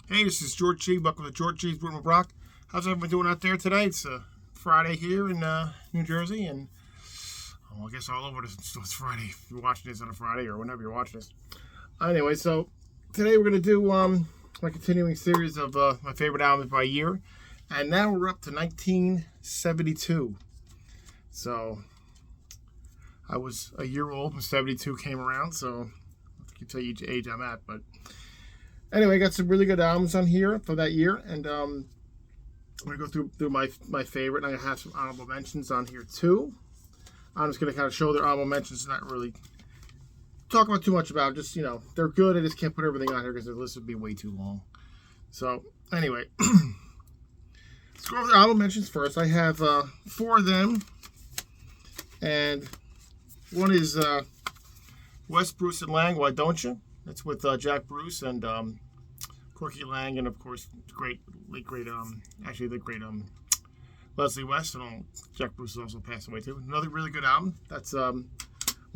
Hey, this is George G. Welcome to George G's Brewing with Brock. How's everyone doing out there today? It's Friday here in New Jersey, and I guess all over this. So it's Friday if you're watching this on a Friday or whenever you're watching this. Anyway, so today we're gonna do my continuing series of my favorite albums by year, and now we're up to 1972. So I was a year old when 72 came around, so I can tell you the age I'm at, but. Anyway, got some really good albums on here for that year, and I'm gonna go through my favorite, and I have some honorable mentions on here too. I'm just gonna kind of show their honorable mentions, not really talk about too much about. Just they're good. I just can't put everything on here because the list would be way too long. So anyway, let's go over the honorable mentions first. I have 4 of them, and one is Wes, Bruce, and Lang. Why Don't You? That's with Jack Bruce and Corky Lang, and of course the great Leslie West, and Jack Bruce has also passed away too. Another really good album. That's one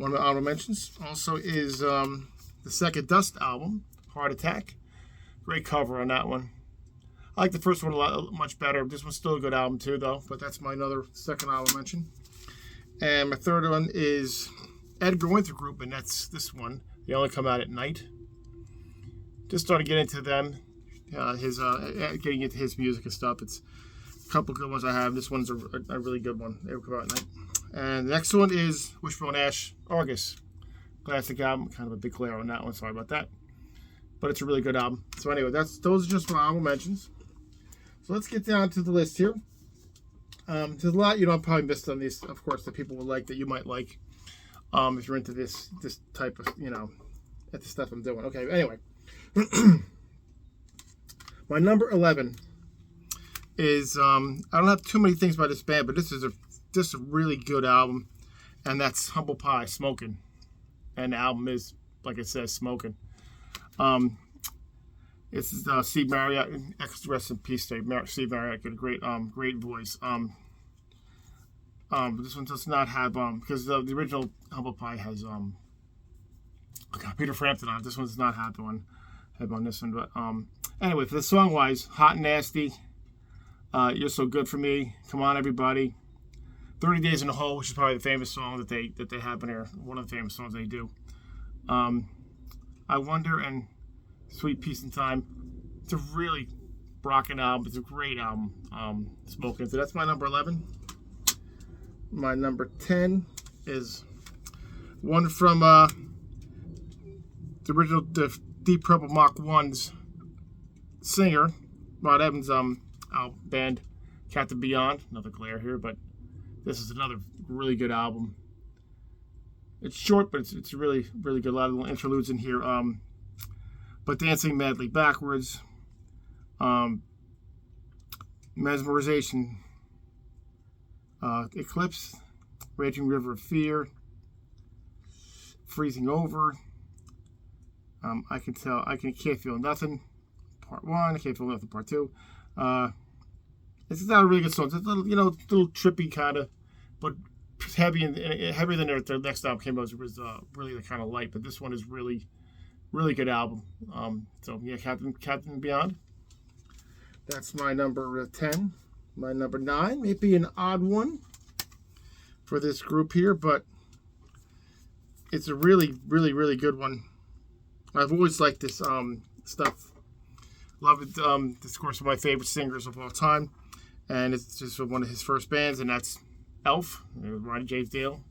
of the honorable mentions. Also is the second Dust album, Heart Attack. Great cover on that one. I like the first one much better. This one's still a good album too, though. But that's my another second honorable mention. And my third one is Edgar Winter Group, and that's this one. They only come out at night. Just started getting into them, getting into his music and stuff. It's a couple good ones I have. This one's a really good one. They will come out at night. And the next one is Wishbone Ash, August. Classic album. Kind of a big glare on that one. Sorry about that. But it's a really good album. So anyway, those are just my honorable mentions. So let's get down to the list here. There's a lot I probably missed on these. Of course, that people would like that you might like. If you're into this type of, at the stuff I'm doing. Okay, anyway. My number 11 is, I don't have too many things about this band, but this is a really good album, and that's Humble Pie, Smokin'. And the album is, like it says, Smokin'. It's Steve Marriott, rest in peace, Steve Marriott, got a great voice. This one does not have because the original Humble Pie has Peter Frampton on it. This one does not have on this one. But anyway, for the song wise, Hot and Nasty, You're So Good for Me, Come On Everybody, 30 Days in the Hole, which is probably the famous song that they have in there. One of the famous songs they do. I Wonder and Sweet Peace and Time. It's a really rocking album. It's a great album. Smoking. So that's my number 11. My number 10 is one from the original Deep Purple Mach 1's singer, Rod Evans' band, Captain Beyond. Another glare here, but this is another really good album. It's short, but it's really, really good. A lot of little interludes in here. But Dancing Madly Backwards, Mesmerization, Eclipse, Raging River of Fear, Freezing Over, Can't Feel Nothing, Part 1, I Can't Feel Nothing, Part 2. It's not a really good song. It's a little trippy kind of, but heavier than their next album came out. Was really the kind of light, but this one is really, really good album. So yeah, Captain Beyond. That's my number 10. My number 9 may be an odd one for this group here, but it's a really, really, really good one. I've always liked this stuff. Love it. This, of course, one of my favorite singers of all time, and it's just one of his first bands, and that's Elf. Ronnie James Dio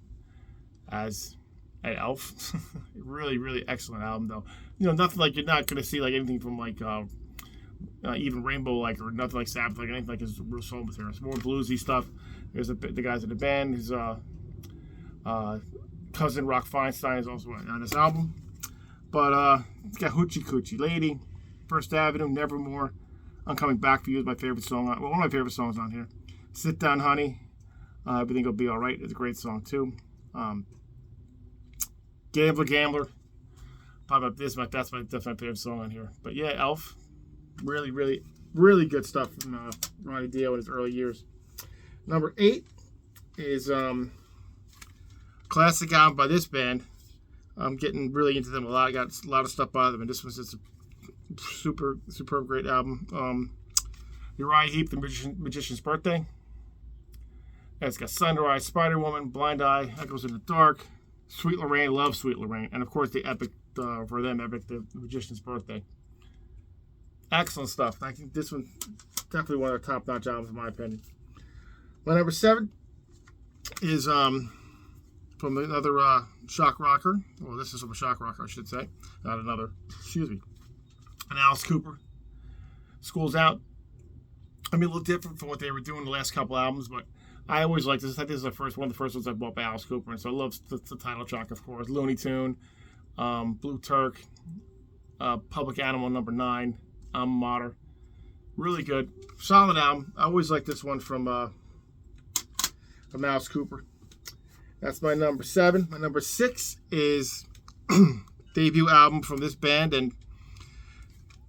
as an Elf. Really, really excellent album, though. Nothing like you're not gonna see like anything from like even Rainbow or nothing like Sabbath, like anything like his real soul material. It's more bluesy stuff. There's the guys in the band. His cousin Rock Feinstein is also on this album. But it's got Hoochie Coochie Lady, First Avenue, Nevermore, I'm Coming Back for You is my favorite song. One of my favorite songs on here. Sit Down Honey, Everything Will Be Alright is a great song too. Gambler, probably that's my favorite song on here. But yeah, Elf, really, really, really good stuff from Ronnie Dio in his early years. Number 8 is classic album by this band. I'm getting really into them a lot. I got a lot of stuff by them, and this one's just Superb, great album. Uriah Heep, The Magician's Birthday. It's got Sunrise, Spider-Woman, Blind Eye, Echoes in the Dark, Sweet Lorraine, love Sweet Lorraine, and of course the epic, for them, epic, The Magician's Birthday. Excellent stuff. I think this one definitely one of the top-notch albums in my opinion. My number 7 is from another shock rocker. Well, this is from a shock rocker, I should say. Not another. Excuse me. An Alice Cooper. School's Out. I mean, a little different from what they were doing the last couple albums, but I always liked this. I think this is one of the first ones I bought by Alice Cooper, and so I love the title track, of course. Looney Tune, Blue Turk, Public Animal number 9, Alma Mater. Really good. Solid album. I always like this one from Alice Cooper. That's my number 7. My number 6 is debut album from this band, and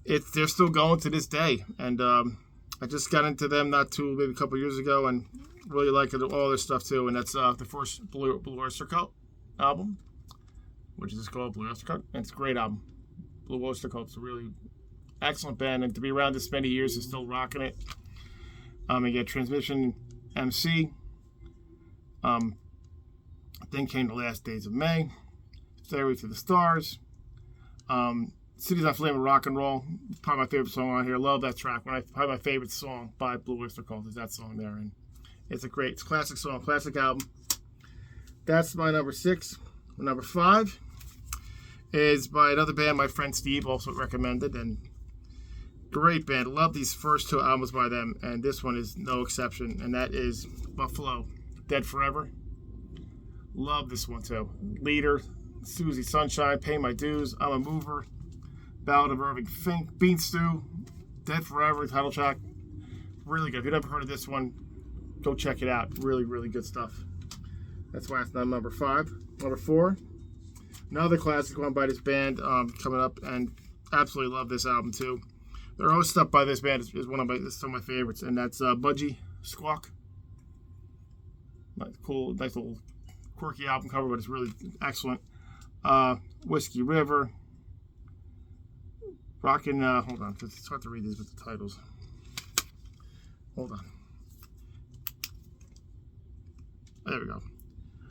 they're still going to this day. And I just got into them maybe a couple years ago, and really like all their stuff too. And that's the first Blue Oyster Cult album, which is called Blue Oyster Cult, and it's a great album. Blue Oyster Cult's a really excellent band, and to be around this many years is still rocking it. You get Transmission MC. Then came The Last Days of May, Stairway to the Stars, Cities on Flame of Rock and Roll. Probably my favorite song on here. Love that track. Probably my favorite song by Blue Oyster Cult is that song there, and it's a classic song, classic album. That's my number 6. My number 5 is by another band my friend Steve also recommended, and great band. Love these first 2 albums by them, and this one is no exception, and that is Buffalo, Dead Forever. Love this one too. Leader, Susie Sunshine, Pay My Dues, I'm a Mover, Ballad of Irving Fink, Bean Stew, Dead Forever, title track. Really good. If you've never heard of this one, go check it out. Really, really good stuff. That's why it's not number 5. Number 4, another classic one by this band coming up, and absolutely love this album too. Their own stuff by this band is some of my favorites, and that's Budgie Squawk. Cool, nice little quirky album cover, but it's really excellent. Whiskey River, Rockin', hold on, because it's hard to read these with the titles. Hold on. There we go.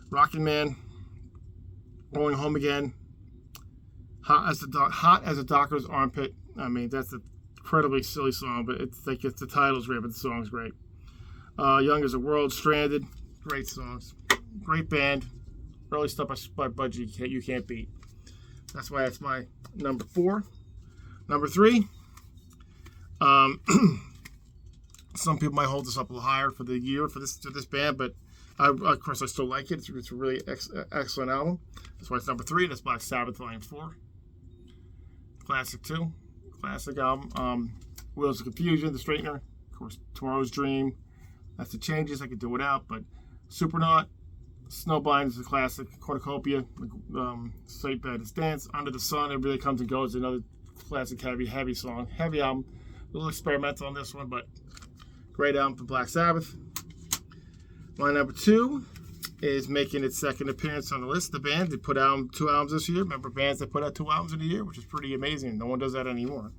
Rockin' Man, Going Home Again, Hot as a Doctor's Armpit. I mean, that's an incredibly silly song, but it's the title's great, but the song's great. Young as a World, Stranded, great songs. Great band. Early stuff by Budgie you can't beat. That's why it's my number 4. Number 3. Some people might hold this up a little higher for the year for this band, but of course I still like it. It's a really excellent album. That's why it's number 3. That's Black Sabbath Volume 4. Classic 2. Classic album. Wheels of Confusion, The Straightener. Of course, Tomorrow's Dream. That's the Changes. I could do without, but Supernaut. Snowblind is a classic. Cornucopia, Straight Bad Dance, Under the Sun, Every Day Comes and Goes, another classic heavy song. Heavy album. A little experimental on this one, but great album for Black Sabbath. My number 2 is making its second appearance on the list. The band, they put out 2 albums this year. Remember bands that put out 2 albums in a year, which is pretty amazing. No one does that anymore.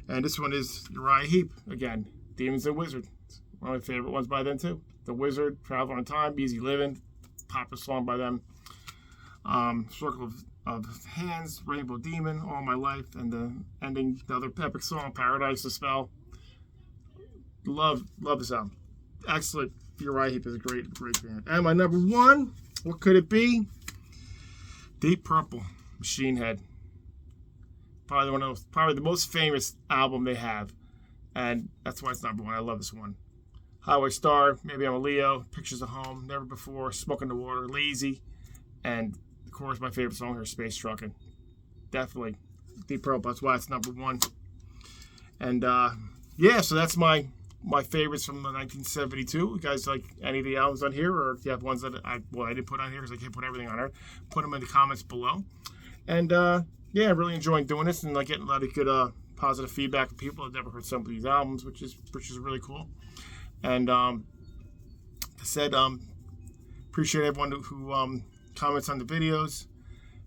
And this one is Uriah Heep, again, Demons and Wizard. One of my favorite ones by them too. The Wizard, Travel on Time, Easy Living, popular song by them. Circle of Hands, Rainbow Demon, All My Life, and the ending, the other epic song, Paradise, The Spell. Love this album. Excellent. Uriah Heep is a great band. And my number 1, what could it be? Deep Purple, Machine Head. Probably the most famous album they have, and that's why it's number 1. I love this one. Highway Star, Maybe I'm a Leo, Pictures of Home, Never Before, Smoke in the Water, Lazy, and of course my favorite song here, Space Truckin'. Definitely Deep Purple. That's why it's number 1. And yeah, so that's my favorites from the 1972. You guys like any of the albums on here, or if you have ones that I didn't put on here because I can't put everything on here, put them in the comments below. And yeah, I really enjoying doing this, and like getting a lot of good positive feedback from people that never heard some of these albums, which is really cool. And I said, appreciate everyone who comments on the videos,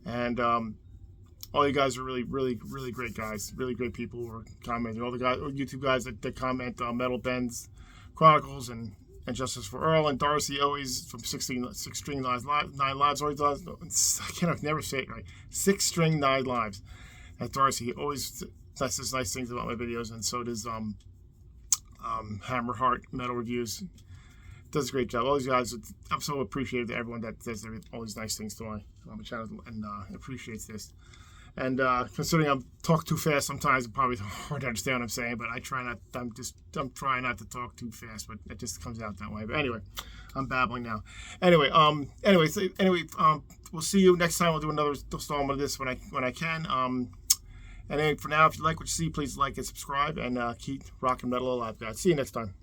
and all you guys are really, really, really great guys. Really great people who are commenting. All the guys, YouTube guys that comment, Metal Ben's Chronicles and Justice for Earl and Darcy, always from 6 String 9 Lives. Always does. I never say it right. 6 String 9 Lives. At Darcy, he always says nice things about my videos, and so does Hammerheart Metal Reviews. Does a great job. All these guys, I'm so appreciative to everyone that says all these nice things to my channel and appreciates this. And considering I'm talk too fast sometimes, it's probably hard to understand what I'm saying, but I try not. I'm trying not to talk too fast, but it just comes out that way. But anyway, I'm babbling now. Anyway, we'll see you next time. We'll do another installment of this when I can. And anyway, for now, if you like what you see, please like and subscribe, and keep rock and metal alive, guys. See you next time.